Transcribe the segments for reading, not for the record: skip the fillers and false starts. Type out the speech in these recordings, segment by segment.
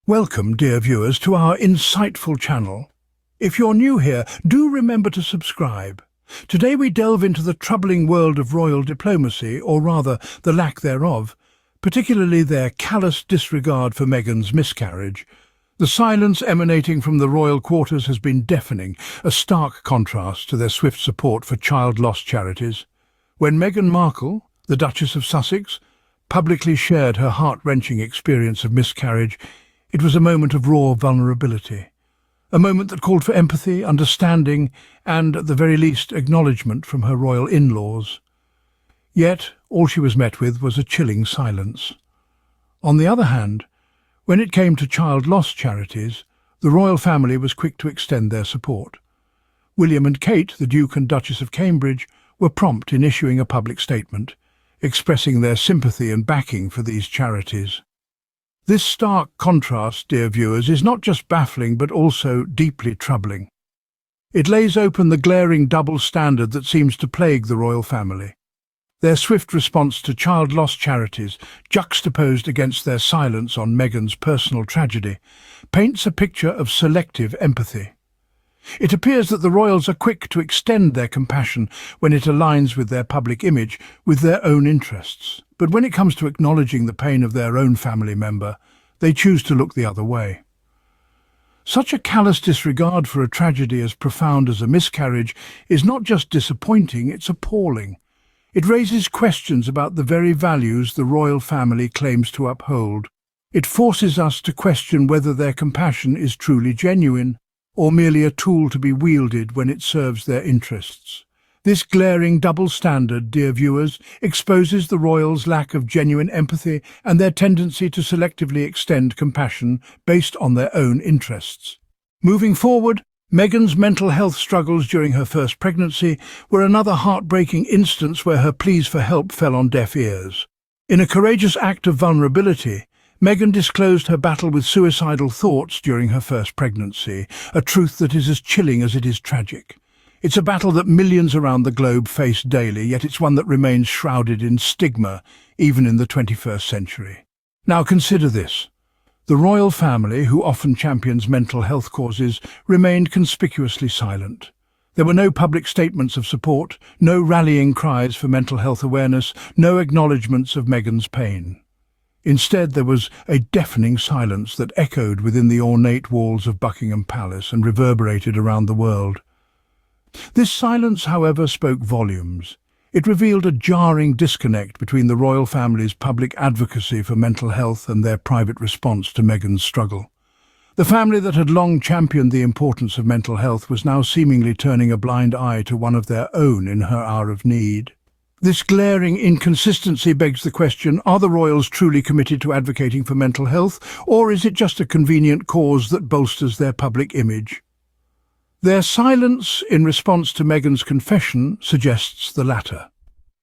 Welcome, dear viewers, to our insightful channel. If you're new here, do remember to subscribe. Today we delve into the troubling world of royal diplomacy, or rather, the lack thereof, particularly their callous disregard for Meghan's miscarriage. The silence emanating from the royal quarters has been deafening, a stark contrast to their swift support for child-loss charities. When Meghan Markle, the Duchess of Sussex, publicly shared her heart-wrenching experience of miscarriage, it was a moment of raw vulnerability, a moment that called for empathy, understanding, and, at the very least, acknowledgement from her royal in-laws. Yet, all she was met with was a chilling silence. On the other hand, when it came to child-loss charities, the royal family was quick to extend their support. William and Kate, the Duke and Duchess of Cambridge, were prompt in issuing a public statement, expressing their sympathy and backing for these charities. This stark contrast, dear viewers, is not just baffling but also deeply troubling. It lays open the glaring double standard that seems to plague the royal family. Their swift response to child-loss charities, juxtaposed against their silence on Meghan's personal tragedy, paints a picture of selective empathy. It appears that the royals are quick to extend their compassion when it aligns with their public image, with their own interests. But when it comes to acknowledging the pain of their own family member, they choose to look the other way. Such a callous disregard for a tragedy as profound as a miscarriage is not just disappointing, it's appalling. It raises questions about the very values the royal family claims to uphold. It forces us to question whether their compassion is truly genuine, or merely a tool to be wielded when it serves their interests. This glaring double standard, dear viewers, exposes the royals' lack of genuine empathy and their tendency to selectively extend compassion based on their own interests. Moving forward, Meghan's mental health struggles during her first pregnancy were another heartbreaking instance where her pleas for help fell on deaf ears. In a courageous act of vulnerability, Meghan disclosed her battle with suicidal thoughts during her first pregnancy, a truth that is as chilling as it is tragic. It's a battle that millions around the globe face daily, yet it's one that remains shrouded in stigma, even in the 21st century. Now consider this. The royal family, who often champions mental health causes, remained conspicuously silent. There were no public statements of support, no rallying cries for mental health awareness, no acknowledgements of Meghan's pain. Instead, there was a deafening silence that echoed within the ornate walls of Buckingham Palace and reverberated around the world. This silence, however, spoke volumes. It revealed a jarring disconnect between the royal family's public advocacy for mental health and their private response to Meghan's struggle. The family that had long championed the importance of mental health was now seemingly turning a blind eye to one of their own in her hour of need. This glaring inconsistency begs the question, are the royals truly committed to advocating for mental health, or is it just a convenient cause that bolsters their public image? Their silence in response to Meghan's confession suggests the latter.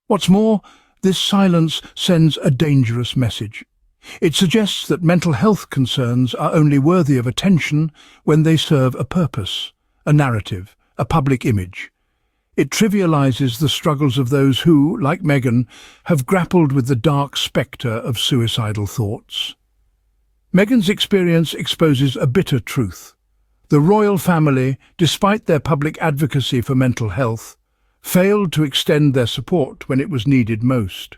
What's more, this silence sends a dangerous message. It suggests that mental health concerns are only worthy of attention when they serve a purpose, a narrative, a public image. It trivializes the struggles of those who, like Meghan, have grappled with the dark spectre of suicidal thoughts. Meghan's experience exposes a bitter truth. The royal family, despite their public advocacy for mental health, failed to extend their support when it was needed most.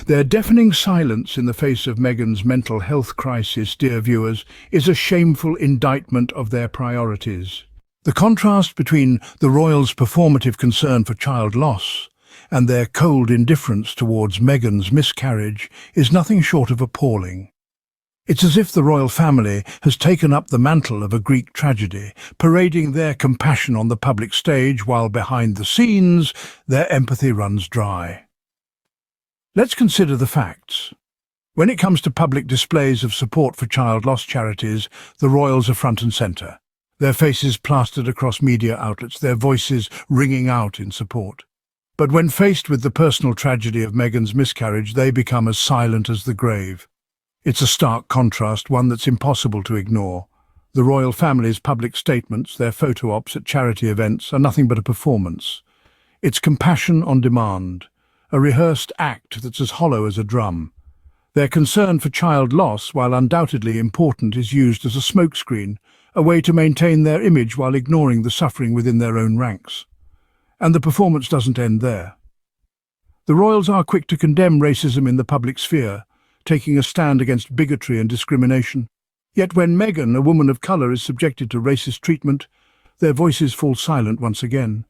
Their deafening silence in the face of Meghan's mental health crisis, dear viewers, is a shameful indictment of their priorities. The contrast between the royals' performative concern for child loss and their cold indifference towards Meghan's miscarriage is nothing short of appalling. It's as if the royal family has taken up the mantle of a Greek tragedy, parading their compassion on the public stage while behind the scenes their empathy runs dry. Let's consider the facts. When it comes to public displays of support for child loss charities, the royals are front and centre. Their faces plastered across media outlets, their voices ringing out in support. But when faced with the personal tragedy of Meghan's miscarriage, they become as silent as the grave. It's a stark contrast, one that's impossible to ignore. The royal family's public statements, their photo ops at charity events, are nothing but a performance. It's compassion on demand, a rehearsed act that's as hollow as a drum. Their concern for child loss, while undoubtedly important, is used as a smokescreen, a way to maintain their image while ignoring the suffering within their own ranks. And the performance doesn't end there. The royals are quick to condemn racism in the public sphere, taking a stand against bigotry and discrimination. Yet when Meghan, a woman of colour, is subjected to racist treatment, their voices fall silent once again.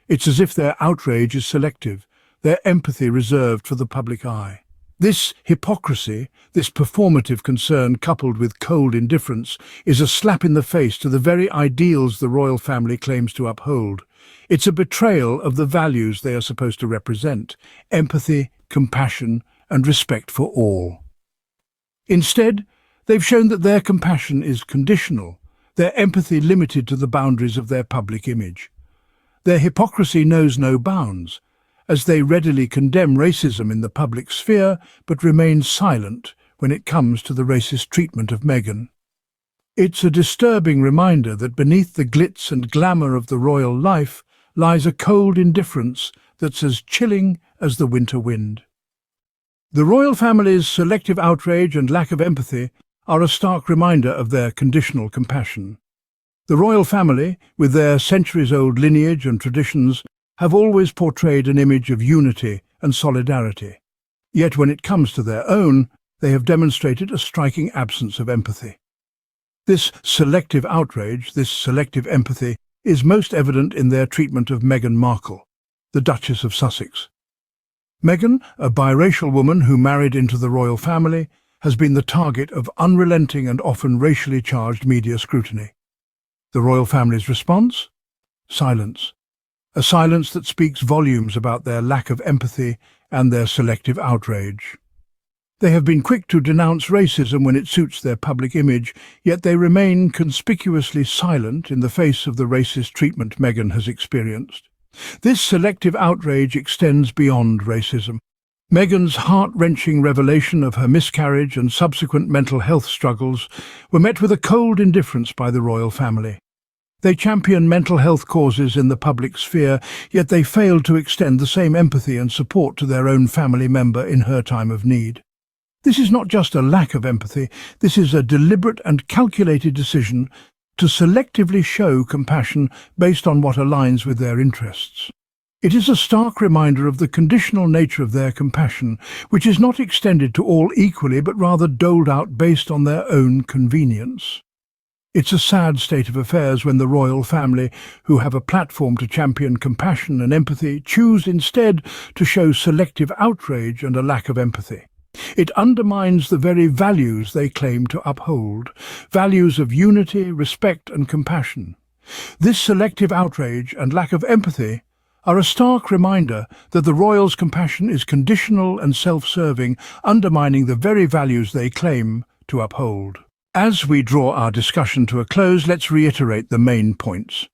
It's as if their outrage is selective, their empathy reserved for the public eye. This hypocrisy, this performative concern coupled with cold indifference, is a slap in the face to the very ideals the royal family claims to uphold. It's a betrayal of the values they are supposed to represent: empathy, compassion, and respect for all. Instead, they've shown that their compassion is conditional, their empathy limited to the boundaries of their public image. Their hypocrisy knows no bounds, as they readily condemn racism in the public sphere but remain silent when it comes to the racist treatment of Meghan. It's a disturbing reminder that beneath the glitz and glamour of the royal life lies a cold indifference that's as chilling as the winter wind. The royal family's selective outrage and lack of empathy are a stark reminder of their conditional compassion. The royal family, with their centuries-old lineage and traditions, have always portrayed an image of unity and solidarity. Yet when it comes to their own, they have demonstrated a striking absence of empathy. This selective outrage, this selective empathy, is most evident in their treatment of Meghan Markle, the Duchess of Sussex. Meghan, a biracial woman who married into the royal family, has been the target of unrelenting and often racially charged media scrutiny. The royal family's response? Silence. A silence that speaks volumes about their lack of empathy and their selective outrage. They have been quick to denounce racism when it suits their public image, yet they remain conspicuously silent in the face of the racist treatment Meghan has experienced. This selective outrage extends beyond racism. Meghan's heart-wrenching revelation of her miscarriage and subsequent mental health struggles were met with a cold indifference by the royal family. They champion mental health causes in the public sphere, yet they failed to extend the same empathy and support to their own family member in her time of need. This is not just a lack of empathy, this is a deliberate and calculated decision to selectively show compassion based on what aligns with their interests. It is a stark reminder of the conditional nature of their compassion, which is not extended to all equally but rather doled out based on their own convenience. It's a sad state of affairs when the royal family, who have a platform to champion compassion and empathy, choose instead to show selective outrage and a lack of empathy. It undermines the very values they claim to uphold, values of unity, respect and compassion. This selective outrage and lack of empathy are a stark reminder that the royals' compassion is conditional and self-serving, undermining the very values they claim to uphold. As we draw our discussion to a close, let's reiterate the main points.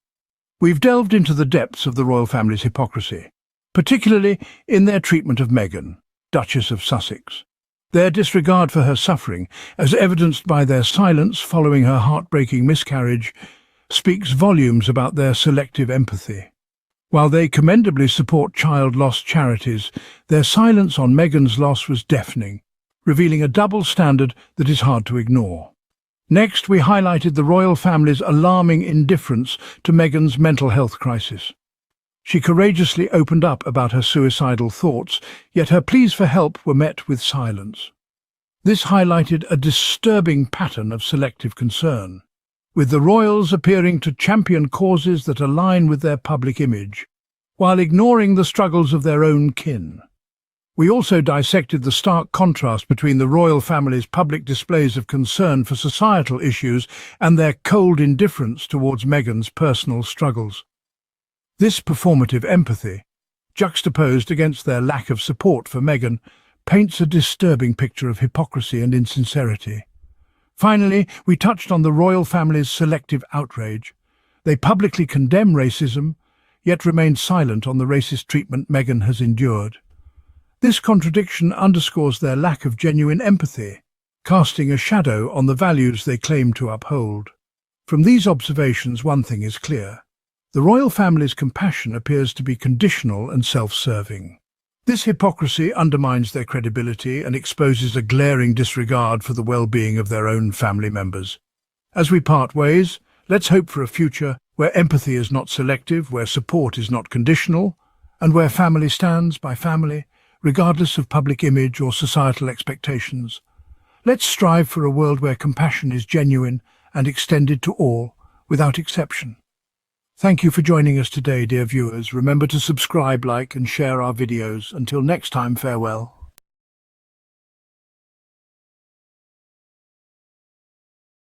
We've delved into the depths of the royal family's hypocrisy, particularly in their treatment of Meghan, Duchess of Sussex. Their disregard for her suffering, as evidenced by their silence following her heartbreaking miscarriage, speaks volumes about their selective empathy. While they commendably support child loss charities, their silence on Meghan's loss was deafening, revealing a double standard that is hard to ignore. Next, we highlighted the royal family's alarming indifference to Meghan's mental health crisis. She courageously opened up about her suicidal thoughts, yet her pleas for help were met with silence. This highlighted a disturbing pattern of selective concern, with the royals appearing to champion causes that align with their public image, while ignoring the struggles of their own kin. We also dissected the stark contrast between the royal family's public displays of concern for societal issues and their cold indifference towards Meghan's personal struggles. This performative empathy, juxtaposed against their lack of support for Meghan, paints a disturbing picture of hypocrisy and insincerity. Finally, we touched on the royal family's selective outrage. They publicly condemn racism, yet remain silent on the racist treatment Meghan has endured. This contradiction underscores their lack of genuine empathy, casting a shadow on the values they claim to uphold. From these observations, one thing is clear. The royal family's compassion appears to be conditional and self-serving. This hypocrisy undermines their credibility and exposes a glaring disregard for the well-being of their own family members. As we part ways, let's hope for a future where empathy is not selective, where support is not conditional, and where family stands by family, regardless of public image or societal expectations. Let's strive for a world where compassion is genuine and extended to all, without exception. Thank you for joining us today, dear viewers. Remember to subscribe, like, and share our videos. Until next time, farewell.